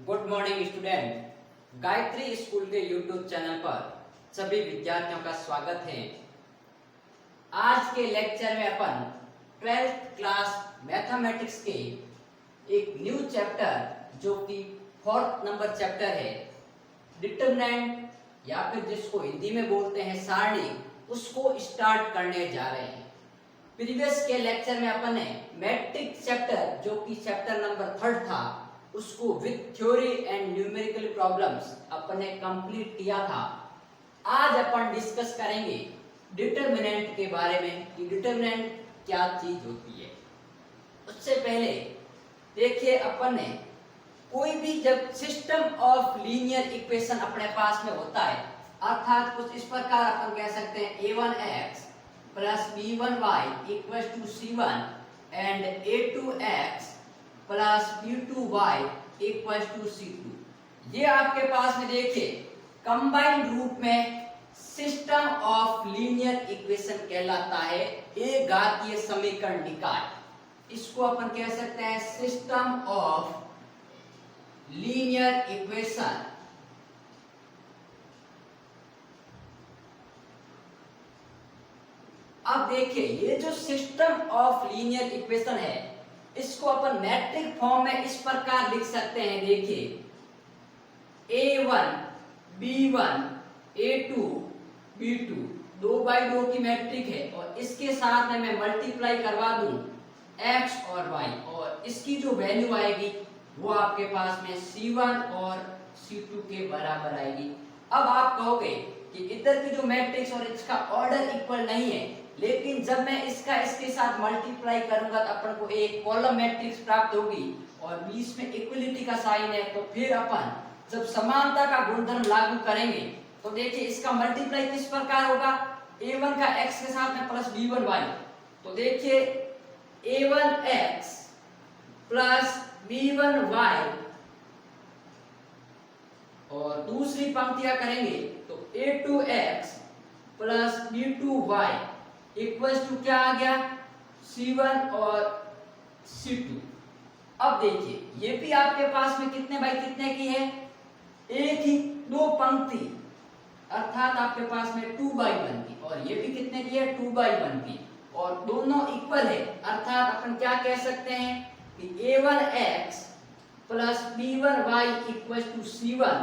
Good morning student. Gayatri school के YouTube channel पर सभी विद्यार्थियों का स्वागत है। आज के लेक्चर में अपन 12th क्लास मैथमेटिक्स के एक न्यू चैप्टर जो कि 4th नंबर चैप्टर है, डिटरमिनेंट या फिर जिसको हिंदी में बोलते हैं सारणी, उसको स्टार्ट करने जा रहे हैं। प्रीवियस के लेक्चर में अपन ने मैट्रिक्स चैप्टर जो कि चैप्टर नंबर 3 था उसको with theory and numerical problems अपन ने कंप्लीट किया था। आज अपन डिस्कस करेंगे डिटरमिनेंट के बारे में कि डिटरमिनेंट क्या चीज होती है। उससे पहले देखिए, अपन ने कोई भी जब सिस्टम ऑफ लीनियर इक्वेशन अपने पास में होता है, अर्थात कुछ इस प्रकार अपन कह सकते हैं a1x plus b1y equal to c1 and a2x plus b2y equal to c2। ये आपके पास में देखिए कंबाइंड रूप में सिस्टम ऑफ लीनियर इक्वेशन कहलाता है, एक घातीय समीकरण निकाय। इसको अपन कह सकते हैं सिस्टम ऑफ लीनियर इक्वेशन। अब देखिए, ये जो सिस्टम ऑफ लीनियर इक्वेशन है इसको अपन मैट्रिक फॉर्म में इस प्रकार लिख सकते हैं। देखिए a1 b1 a2 b2 2x2 की मैट्रिक है और इसके साथ में मैं मल्टीप्लाई करवा दूं x और y, और इसकी जो वैल्यू आएगी वो आपके पास में c1 और c2 के बराबर आएगी। अब आप कहोगे कि इधर की जो मैट्रिक्स और इसका ऑर्डर इक्वल नहीं है, लेकिन जब मैं इसका इसके साथ मल्टीप्लाई करूंगा तो अपन को एक कॉलम मैट्रिक्स प्राप्त होगी और बीच में इक्वलिटी का साइन है। तो फिर अपन जब समानता का गुणधर्म लागू करेंगे तो देखिए इसका मल्टीप्लाई किस प्रकार होगा, a1 का x के साथ में प्लस b1y। तो देखिए a1x प्लस b1y और दूसरी पंक्तियां करेंगे तो a2x plus b2y equal to क्या आ गया, c1 और c2। अब देखिए ये भी आपके पास में कितने बाई कितने की है, एक ही दो पंक्ति, अर्थात आपके पास में 2/1 की, और ये भी कितने की है 2/1 की, और दोनों इक्वल है। अर्थात अपन क्या कह सकते हैं कि a1x plus b1y equal to c1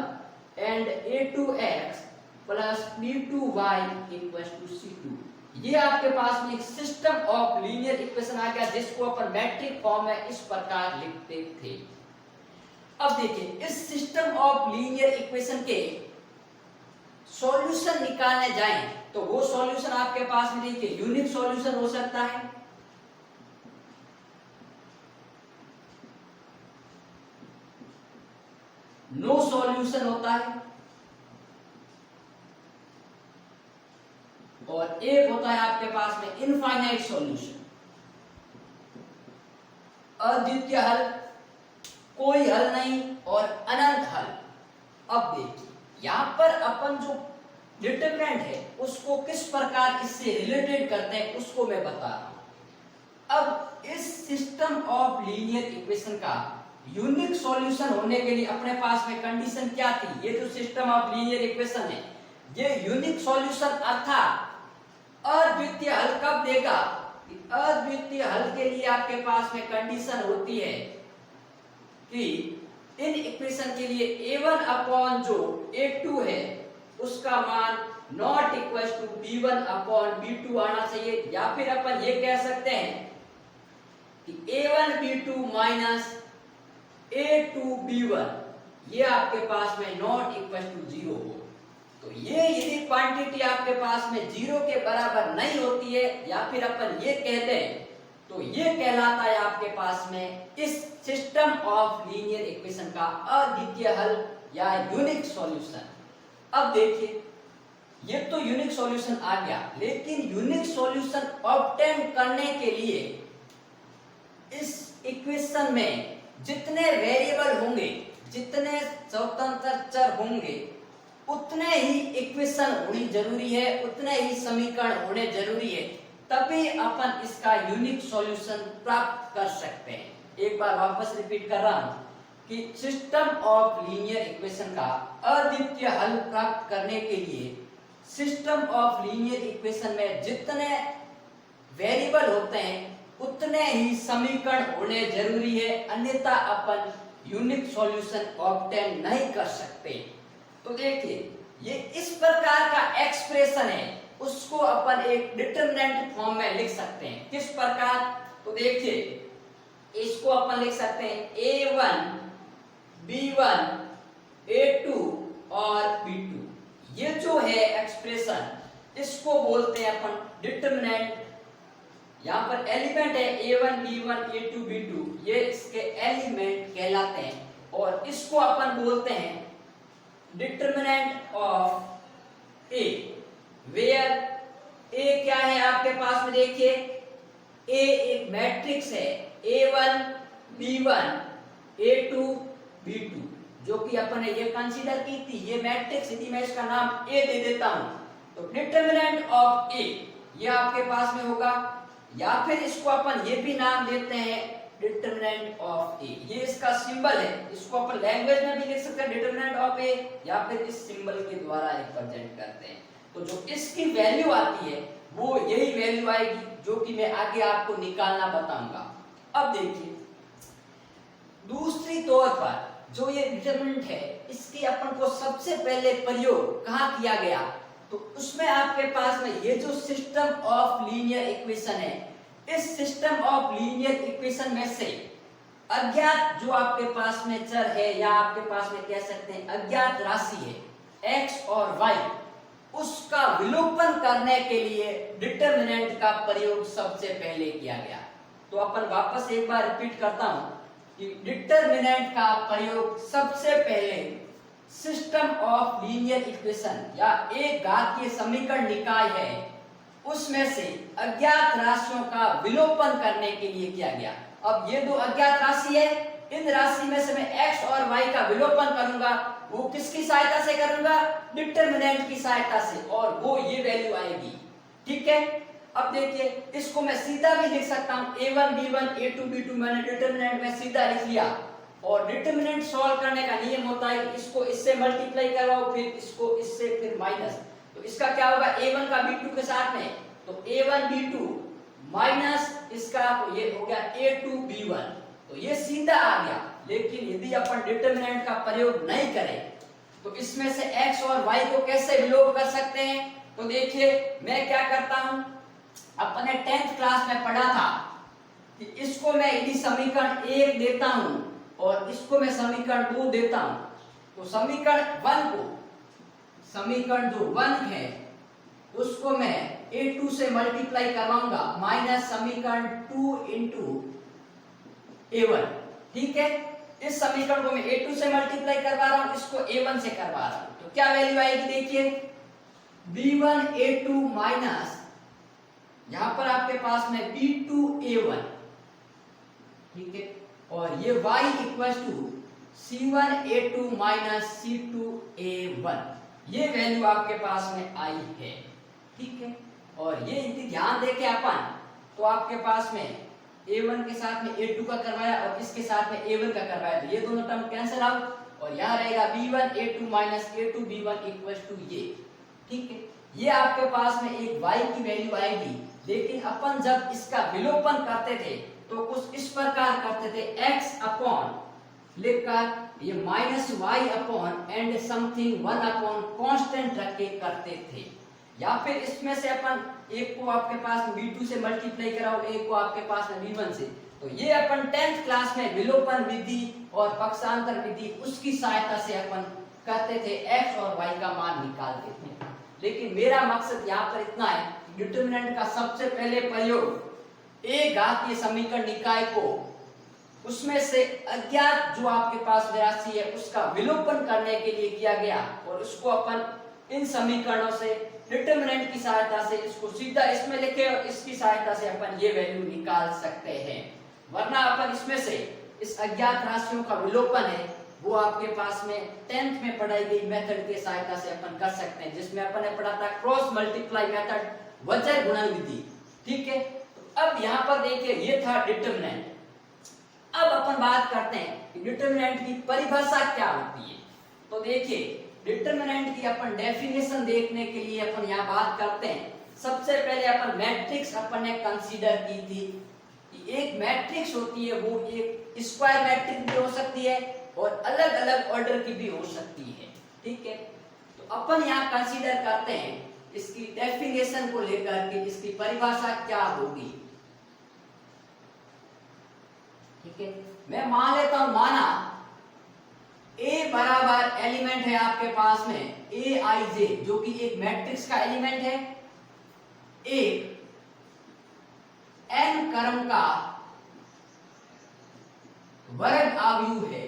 and a2x plus b2y equal to c2। ये आपके पास में एक सिस्टम ऑफ लीनियर इक्वेशन आ गया जिसको अपन मैट्रिक फॉर्म में इस प्रकार लिखते थे। अब देखिए इस सिस्टम ऑफ लीनियर इक्वेशन के सॉल्यूशन निकालने जाएं तो वो सॉल्यूशन आपके पास में देखिए यूनिक सॉल्यूशन हो सकता है, नो सॉल्यूशन होता है, और एक होता है आपके पास में इनफाइनाइट सॉल्यूशन, अद्वितीय हल, कोई हल नहीं, और अनंत हल। अब देखिए यहां पर अपन जो डिटरमिनेंट है उसको किस प्रकार इससे रिलेटेड करते हैं उसको मैं बता रहा हूं। अब इस सिस्टम ऑफ लीनियर इक्वेशन का यूनिक सॉल्यूशन होने के लिए अपने पास में कंडीशन क्या थी, ये जो सिस्टम ऑफ लीनियर इक्वेशन है ये यूनिक सॉल्यूशन अर्थात अद्वितीय हल कब देगा, अद्वितीय हल के लिए आपके पास में कंडीशन होती है कि इन इक्वेशन के लिए a1 अपॉन जो a2 है उसका मान not equal to b1 upon b2 आना चाहिए, या फिर अपन ये कह सकते हैं कि a1 b2 minus a2 b1 ये आपके पास में नॉट इक्वल टू 0 हो। तो ये यदि क्वांटिटी आपके पास में 0 के बराबर नहीं होती है, या फिर अपन ये कहते हैं तो ये कहलाता है आपके पास में इस सिस्टम ऑफ लीनियर इक्वेशन का अद्वितीय हल या यूनिक सॉल्यूशन। अब देखिए ये तो यूनिक सॉल्यूशन आ गया, लेकिन यूनिक सॉल्यूशन ऑब्टेन करने के लिए इस इक्वेशन में जितने वेरिएबल होंगे, जितने स्वतंत्र चर होंगे, उतने ही इक्वेशन होनी जरूरी है, उतने ही समीकरण होने जरूरी है, तभी अपन इसका यूनिक सॉल्यूशन प्राप्त कर सकते हैं। एक बार वापस रिपीट कर रहा हूं कि सिस्टम ऑफ लीनियर इक्वेशन का अद्वितीय हल प्राप्त करने के लिए सिस्टम ऑफ लीनियर इक्वेशन में जितने वेरिएबल होते हैं उतने ही समीकरण होने जरूरी है, अन्यथा अपन यूनिक सॉल्यूशन ऑब्टेन नहीं कर सकते। तो देखिए ये इस प्रकार का एक्सप्रेशन है, उसको अपन एक डिटरमिनेंट फॉर्म में लिख सकते हैं। किस प्रकार? तो देखिए इसको अपन लिख सकते हैं a1 b1 a2 और b2। ये जो है एक्सप्रेशन इसको बोलते हैं अपन डिटरमिनेंट। यहाँ पर एलिमेंट है a1 b1 a2 b2, ये इसके एलिमेंट कहलाते हैं और इसको अपन बोलते हैं determinant of a, where a क्या है आपके पास में? देखिए a एक मैट्रिक्स है a1 b1 a2 b2, जो कि अपन ने ये कंसीडर की थी, ये मैट्रिक्स थी, मैं इसका नाम a दे देता हूं। तो डिटरमिनेंट ऑफ a ये आपके पास में होगा, या फिर इसको अपन ये भी नाम देते हैं डिटरमिनेंट ऑफ a। ये इसका सिंबल है, इसको अपन लैंग्वेज में भी लिख सकते हैं डिटरमिनेंट ऑफ a, या फिर इस सिंबल के द्वारा रिप्रेजेंट करते हैं। तो जो इसकी वैल्यू आती है वो यही वैल्यू आएगी जो कि मैं आगे आपको निकालना बताऊंगा। अब देखिए दूसरी तौर पर जो ये डिटरमिनेंट है इसकी अपन को सबसे पहले प्रयोग कहाँ किया गया? तो उसमें आपके पास में ये जो सिस्टम ऑफ लीनियर इक्वेशन है, इस सिस्टम ऑफ लीनियर इक्वेशन में से अज्ञात जो आपके पास में चर है, या आपके पास में कह सकते हैं अज्ञात राशि है x और y, उसका विलोपन करने के लिए डिटरमिनेंट का प्रयोग सबसे पहले किया गया। तो अपन वापस एक बार रिपीट करता हूं कि डिटरमिनेंट का प्रयोग सबसे पहले सिस्टम ऑफ लीनियर इक्वेशन या एक घातीय समीकरण निकाय है उसमें से अज्ञात राशियों का विलोपन करने के लिए किया गया। अब ये दो अज्ञात राशि है, इन राशि में से मैं x और y का विलोपन करूंगा, वो किसकी सहायता से करूंगा? डिटरमिनेंट की सहायता से, और वो ये वैल्यू आएगी। ठीक है, अब देखिए इसको मैं सीधा भी लिख सकता हूं a1 b1 a2 b2, मैंने डिटरमिनेंट में सीधा लिख लिया। और डिटरमिनेंट सॉल्व करने का नियम होता है कि इसको इससे मल्टीप्लाई करवाओ, फिर इसको इससे, फिर माइनस। तो इसका क्या होगा? a1 का b2 के साथ में, तो a1 b2 माइनस इसका, तो ये हो गया a2 b1। तो ये सीधा आ गया। लेकिन यदि अपन डिटरमिनेंट का प्रयोग नहीं करें तो इसमें से x और y को कैसे विलोप कर सकते हैं? तो देखिए मैं क्या करता हूं, अपने 10th क्लास में पढ़ा था कि इसको मैं यदि समीकरण 1 देता हूं और इसको मैं समीकरण 2 देता हूं, तो समीकरण 1 को, समीकरण जो 1 है उसको मैं a2 से मल्टीप्लाई करवाऊंगा माइनस समीकरण 2 इंटू a1। ठीक है, इस समीकरण को मैं a2 से मल्टीप्लाई करवा रहा हूं, इसको a1 से करवा रहा हूं, तो क्या वैल्यू आएगी? देखिए b1 a2 माइनस यहां पर आपके पास में b2 a1। ठीक है, और ये y equals to c1 a2 minus c2 a1, ये वैल्यू आपके पास में आई है। ठीक है, और ये यदि ध्यान देके अपन, तो आपके पास में a1 के साथ में a2 का करवाया और इसके साथ में a1 का करवाया, तो ये दोनों टर्म कैंसिल आउट और यहाँ रहेगा b1 a2 minus a2 b1 equals to ये। ठीक है, ये आपके पास में एक y की वैल्यू आएगी। लेकिन अपन जब इसका विलोपन करते थे तो कुछ इस प्रकार करते थे, x अपॉन लिखकर ये minus y upon and something 1 upon constant रख के करते थे। या फिर इसमें से अपन एक को आपके पास b2 से मल्टीप्लाई कराओ, एक को आपके पास में b1 से। तो ये अपन 10th क्लास में विलोपन विधि और पक्षांतर विधि उसकी सहायता से अपन करते थे, x और y का मान निकालते थे। लेकिन मेरा मकसद यहाँ पर इतना है, डिटरमिनेंट का सबसे पहले प्रयोग एक घातीय समीकरण निकाय को उसमें से अज्ञात जो आपके पास राशि है उसका विलोपन करने के लिए किया गया, और उसको अपन इन समीकरणों से डिटरमिनेंट की सहायता से इसको सीधा इसमें लिखे और इसकी सहायता से अपन ये वैल्यू निकाल सकते हैं। वरना अपन इसमें से इस अज्ञात राशियों का विलोपन है वो आपके पास में 10th में पढ़ाई गई मेथड की सहायता से अपन कर सकते हैं, जिसमें अपन ने पढ़ा था क्रॉस मल्टीप्लाई मेथड, वजर गुणन विधि। ठीक है, तो अब यहाँ पर देखिए ये था डिटरमिनेंट। अब अपन बात करते हैं कि डिटरमिनेंट की परिभाषा क्या होती है। तो देखिए, डिटरमिनेंट की अपन डेफिनेशन देखने के लिए अपन यहाँ बात करते हैं। सबसे पहले अपन मैट्रिक्स अपन ने कंसीडर की थी कि एक मैट्रिक्स होती है, वो एक स्क्वायर मैट्रिक्स भी हो सकती है और अलग अलग ऑर्डर की भी हो सकती है। ठीक है, तो अपन यहाँ कंसीडर करते हैं इसकी डेफिनेशन को लेकर के इसकी परिभाषा क्या होगी। ठीक है, मैं मान लेता हूं, माना A बराबर एलिमेंट है आपके पास में Aij, जो कि एक मैट्रिक्स का एलिमेंट है, एक n क्रम का वर्ग आव्यूह है।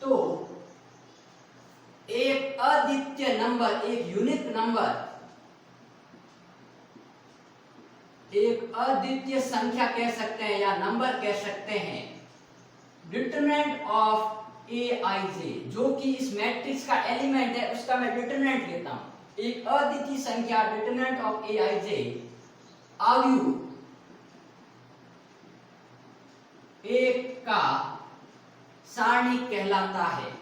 तो एक अद्वितीय नंबर, एक यूनिक नंबर, एक अद्वितीय संख्या कह सकते हैं या नंबर कह सकते हैं, डिटरमिनेंट ऑफ Aij, जो कि इस मैट्रिक्स का एलिमेंट है, उसका मैं डिटरमिनेंट लेता हूं। एक अद्वितीय संख्या डिटरमिनेंट ऑफ Aij आव्यूह एक का सारणी कहलाता है।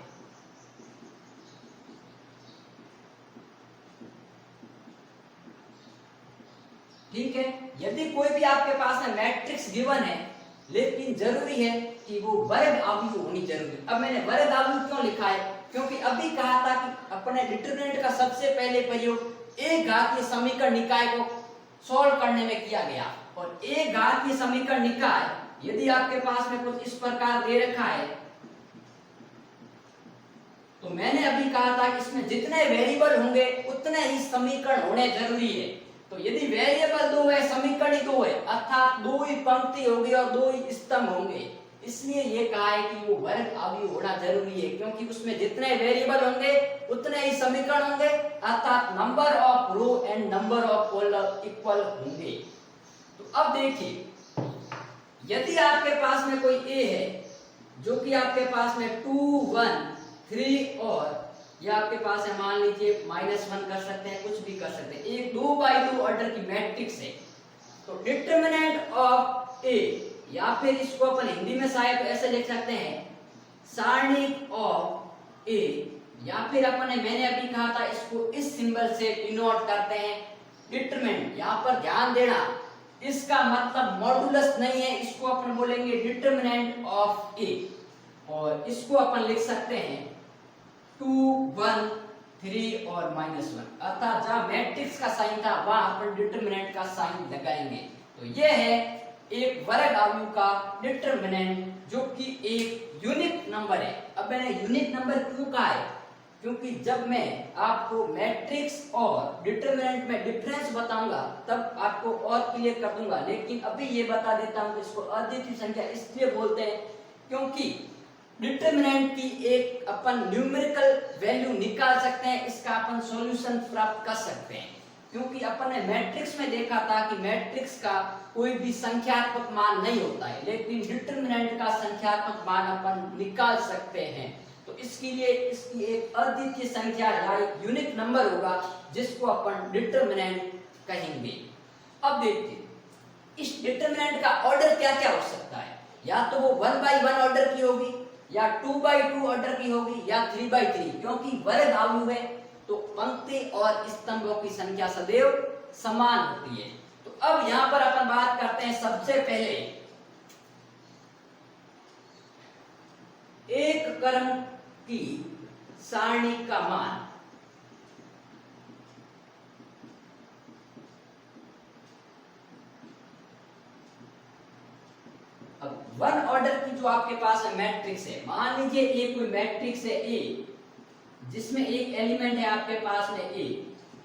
ठीक है, यदि कोई भी आपके पास में मैट्रिक्स गिवन है, लेकिन जरूरी है कि वो वर्ग आव्यूह होनी जरूरी। अब मैंने वर्ग आव्यूह क्यों लिखा है, क्योंकि अभी कहा था कि अपने डिटरमिनेंट का सबसे पहले प्रयोग एक घातीय समीकरण निकाय को सॉल्व करने में किया गया। और एक घातीय समीकरण निकाय यदि आपके पास में कुछ इस प्रकार दे रखा है, तो मैंने अभी कहा था कि इसमें जितने वेरिएबल होंगे उतने ही समीकरण होने जरूरी है। तो यदि वेरिएबल दो है, समीकरण दो है, अर्थात दो ही पंक्ति होगी और दो ही स्तंभ होंगे, इसलिए ये कहा है कि वो वर्ग आव्यूह होना जरूरी है, क्योंकि उसमें जितने वेरिएबल होंगे उतने ही समीकरण होंगे, अर्थात number of row and number of column equal होंगे। तो अब देखिए, यदि आपके पास में कोई ए है जो कि आपके पास में 2 1 3 और ये आपके पास है, मान लीजिए -1 कर सकते हैं, कुछ भी कर सकते हैं, एक 2x2 ऑर्डर की मैट्रिक्स है, तो डिटरमिनेंट ऑफ ए, या फिर इसको अपन हिंदी में शायद ऐसे लिख सकते हैं सारणी ऑफ ए, या फिर अपने मैंने अभी कहा था इसको इस सिंबल से डिनोट करते हैं डिटरमिनेंट। यहाँ पर ध्यान देना, इसका मतलब मॉडुलस नहीं है, इसको अपन बोलेंगे डिटरमिनेंट ऑफ ए, और इसको अपन लिख सकते हैं 2 1 3 और -1, अर्थात जहां मैट्रिक्स का साइन था वहां अपन डिटरमिनेंट का साइन लगाएंगे। तो यह है एक वर्ग आव्यूह का डिटरमिनेंट, जो कि एक यूनिक नंबर है। अब मैंने यूनिक नंबर क्यों कहा है, क्योंकि जब मैं आपको मैट्रिक्स और डिटरमिनेंट में डिफरेंस बताऊंगा तब आपको और क्लियर कर दूंगा, लेकिन अभी ये बता देता हूं कि इसको अद्वितीय संख्या इसलिए बोलते हैं क्योंकि डिटरमिनेंट की एक अपन न्यूमेरिकल वैल्यू निकाल सकते हैं, इसका अपन सॉल्यूशन प्राप्त कर सकते हैं। क्योंकि अपन ने मैट्रिक्स में देखा था कि मैट्रिक्स का कोई भी संख्यात्मक मान नहीं होता है, लेकिन डिटरमिनेंट का संख्यात्मक मान अपन निकाल सकते हैं। तो इसके लिए इसकी एक अद्वितीय संख्या या एक यूनिक नंबर होगा जिसको अपन डिटरमिनेंट कहेंगे। अब देखिए, इस डिटरमिनेंट का ऑर्डर क्या क्या हो सकता है, या तो वो 1/1 ऑर्डर की होगी, या 2/2 ऑर्डर की होगी, या 3/3, क्योंकि वर्ग आव्यूह है तो पंक्ति और स्तंभों की संख्या सदैव समान होती है। तो अब यहां पर अपन बात करते हैं सबसे पहले एक क्रम की सारणी का मान। अब 1 ऑर्डर की जो आपके पास है मैट्रिक्स है, मान लीजिए एक कोई मैट्रिक्स है ए, जिसमें एक एलिमेंट है आपके पास में ए,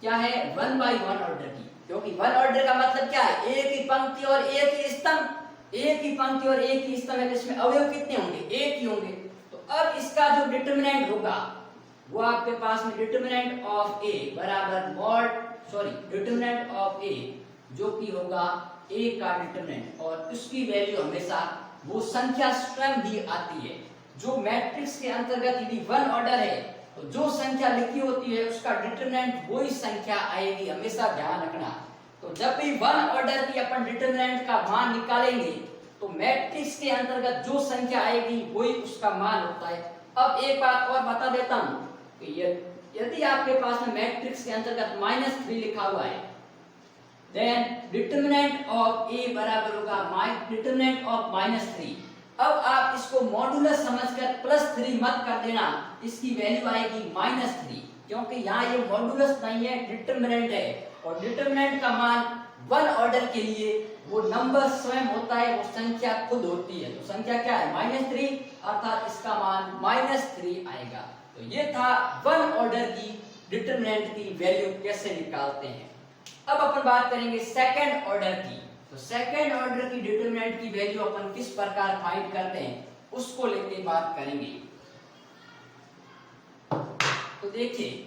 क्या है 1/1 ऑर्डर की, क्योंकि 1 ऑर्डर का मतलब क्या है, एक ही पंक्ति और एक ही स्तंभ, एक ही पंक्ति और एक ही स्तंभ है, इसमें अवयव कितने होंगे, एक ही होंगे। तो अब इसका जो डिटरमिनेंट होगा वो आपके पास में डिटरमिनेंट ऑफ ए बराबर डिटरमिनेंट ऑफ ए, जो कि होगा ए का डिटरमिनेंट, और उसकी वैल्यू हमेशा वो संख्या स्वयं ही आती है। जो मैट्रिक्स के अंतर्गत यदि 1 ऑर्डर है तो जो संख्या लिखी होती है उसका डिटरमिनेंट वही संख्या आएगी, हमेशा ध्यान रखना। तो जब भी वन ऑर्डर की अपन डिटरमिनेंट का मान निकालेंगे तो मैट्रिक्स के अंतर्गत जो संख्या आएगी वही उसका मान होता है। अब एक बात और बता देता हूं कि यदि आपके पास में मैट्रिक्स के अंतर्गत -3 लिखा हुआ है, देन डिटरमिनेंट ऑफ ए बराबर होगा डिटरमिनेंट ऑफ -3। अब आप इसको मॉडुलस समझकर +3 मत कर देना, इसकी वैल्यू आएगी -3, क्योंकि यहाँ ये मॉडुलस नहीं है, डिटरमिनेंट है, और डिटरमिनेंट का मान वन ऑर्डर के लिए वो नंबर स्वयं होता है, वो संख्या खुद होती है। तो संख्या क्या है? -3, अर्थात इसका मान -3 आएगा। तो ये था वन ऑर्डर की डिटरमिनेंट की वैल्यू कैसे निकालते हैं। अब अपन बात करेंगे सेकंड ऑर्डर की। तो सेकंड ऑर्डर की डिटरमिनेंट की वैल्यू अपन किस प्रकार फाइंड करते हैं उसको लेके बात करेंगे। तो देखिए,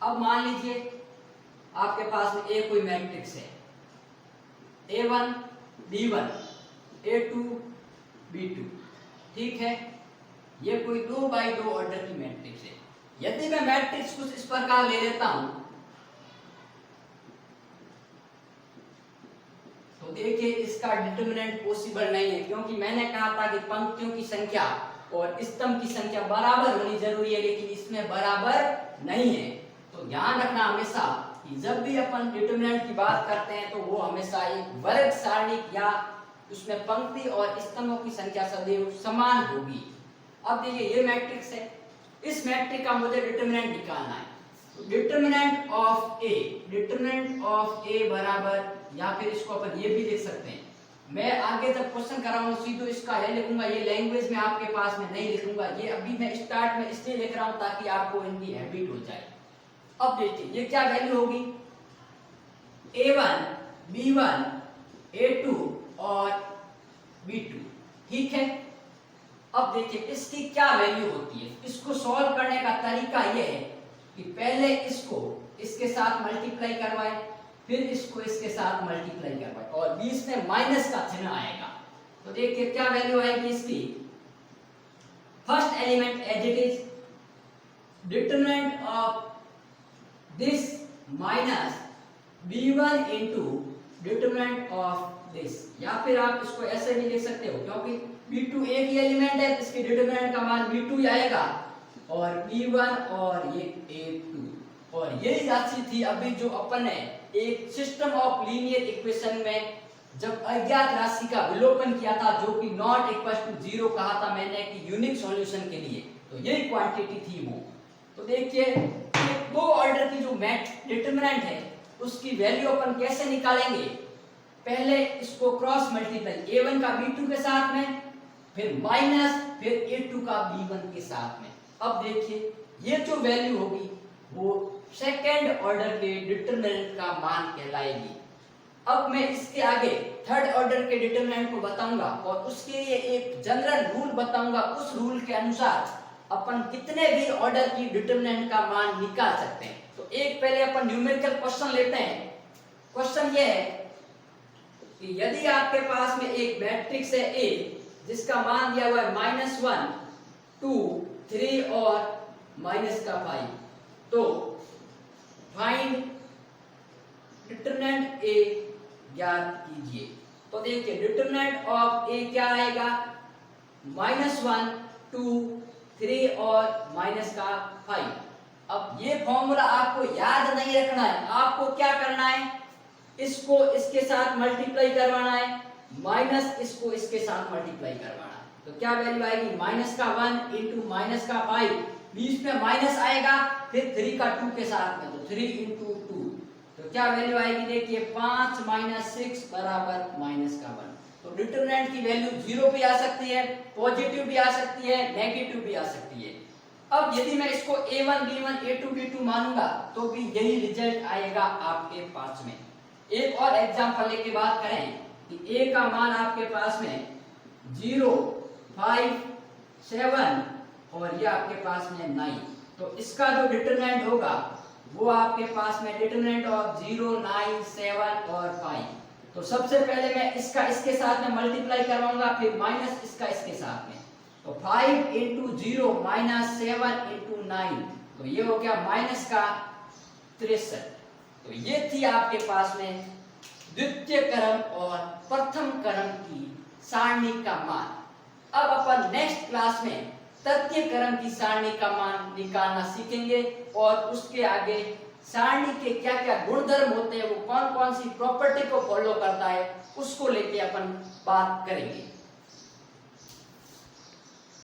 अब मान लीजिए आपके पास में ए कोई मैट्रिक्स है, A1 B1 A2 B2, ठीक है। ये कोई 2x2 ऑर्डर की मैट्रिक्स है। यदि मैं मैट्रिक्स कुछ इस प्रकार ले लेता हूं तो देखिए इसका डिटरमिनेंट पॉसिबल नहीं है, क्योंकि मैंने कहा था कि पंक्तियों की संख्या और स्तंभ की संख्या बराबर होनी जरूरी है, लेकिन इसमें बराबर नहीं है। तो ध्यान रखना हमेशा कि जब भी अपन डिटरमिनेंट की बात करते हैं तो वो हमेशा एक वर्ग सारणी या उसमें पंक्ति और स्तंभों की संख्या सदैव समान होगी। अब देखिए ये मैट्रिक्स है, इस मैट्रिक्स का मुझे डिटरमिनेंट निकालना है। तो डिटरमिनेंट ऑफ ए बराबर, या फिर इसको अपन ये भी लिख सकते हैं, मैं आगे जब क्वेश्चन कराऊंगा सीधे इसका है लिखूंगा, ये लैंग्वेज में आपके पास में नहीं लिखूंगा, ये अभी मैं स्टार्ट में इसलिए लिख रहा हूं ताकि आपको इनकी हैबिट हो जाए। अब देखिए ये क्या वैल्यू होगी, A1 B1 A2 और B2, ठीक है। अब देखिए इसकी क्या वैल्यू होती है। इसको सॉल्व करने का तरीका यह है कि पहले इसको इसके साथ मल्टीप्लाई करवाए, फिर इसको इसके साथ मल्टीप्लाई करवाए और बीच में माइनस का चिन्ह आएगा। तो देखिए क्या वैल्यू आएगी इसकी। First element as it is, determinant of this minus b1 into determinant of this, या फिर आप इसको ऐसे भी लिख सकते हो, क्योंकि b2 एक ही एलिमेंट है, इसके डिटरमिनेंट का मान b2 ही आएगा, और b1 और ये a2, और यही राशि थी अभी जो अपन ने एक सिस्टम ऑफ लीनियर इक्वेशन में जब अज्ञात राशि का विलोपन किया था, जो कि नॉट इक्वल टू 0 कहा था मैंने कि यूनिक सॉल्यूशन के लिए, तो यही क्वांटिटी थी वो। तो देखिए दो ऑर्डर की जो डिटरमिनेंट है उसकी वैल्यू अपन कैसे निकालेंगे। पहले इसको क्रॉस मल्टीप्लाई A1 का B2 के साथ में, फिर माइनस, फिर A2 का B1 के साथ में। अब देखिए ये जो वैल्यू होगी वो सेकेंड ऑर्डर के डिटरमिनेंट का मान कहलाएगी। अब मैं इसके आगे थर्ड ऑर्डर के डिटरमिनेंट को बताऊंगा और उसके लिए एक जनरल रूल बताऊंगा। उस रूल के अनुसार अपन कितने भी ऑर्डर की डिटरमिनेंट का मान निकाल सकते हैं। तो एक पहले अपन न्यूमेरिकल क्वेश्चन लेते हैं। क्वेश्चन ये है कि यदि आपके पास में एक मैट्रिक्स है A जिसका मान दिया हुआ है -1 2 3 और -5, तो फाइंड डिटरमिनेंट A ज्ञात कीजिए। तो देखिए डिटरमिनेंट ऑफ A क्या आएगा, -1 2 3 और -5। अब ये फॉर्मूला आपको याद नहीं रखना है, आपको क्या करना है, इसको इसके साथ मल्टीप्लाई करवाना है, माइनस इसको इसके साथ मल्टीप्लाई करवाना है। तो क्या वैल्यू आएगी, -1 इंटू -5, बीच में माइनस आएगा, फिर 3 का 2 के साथ में, तो 3 इंटू 2, तो क्या वैल्यू आएगी देखिए 5 - 6 बराबर -1। तो डिटरमिनेंट की वैल्यू 0 भी आ सकती है, पॉजिटिव भी आ सकती है, नेगेटिव भी आ सकती है। अब यदि मैं इसको A1 B1 A2 B2 मानूंगा तो भी यही रिजल्ट आएगा आपके पास में। एक और एग्जांपल लेके बात करें कि A का मान आपके पास में 0 5 7 और ये आपके पास में 9, तो इसका जो डिटरमिनेंट होगा वो आपके पास में डिटरमिनेंट ऑफ 0, 9, 7 और 5। तो सबसे पहले मैं इसका इसके साथ में मल्टीप्लाई करवाऊंगा, फिर माइनस इसका इसके साथ में। तो 5 इंटू 0 माइनस 7 इंटू 9, तो ये हो गया माइनस का 63। तो ये थी आपके पास में द्वितीय क्रम और प्रथम क्रम की सारणी का मान। अब अपन नेक्स्ट क्लास में तृतीय क्रम की सारणी का मान निकालना सीखेंगे और उसके आगे सारणी के क्या क्या गुणधर्म होते हैं, वो कौन कौन सी प्रॉपर्टी को फॉलो करता है, उसको लेके अपन बात करेंगे।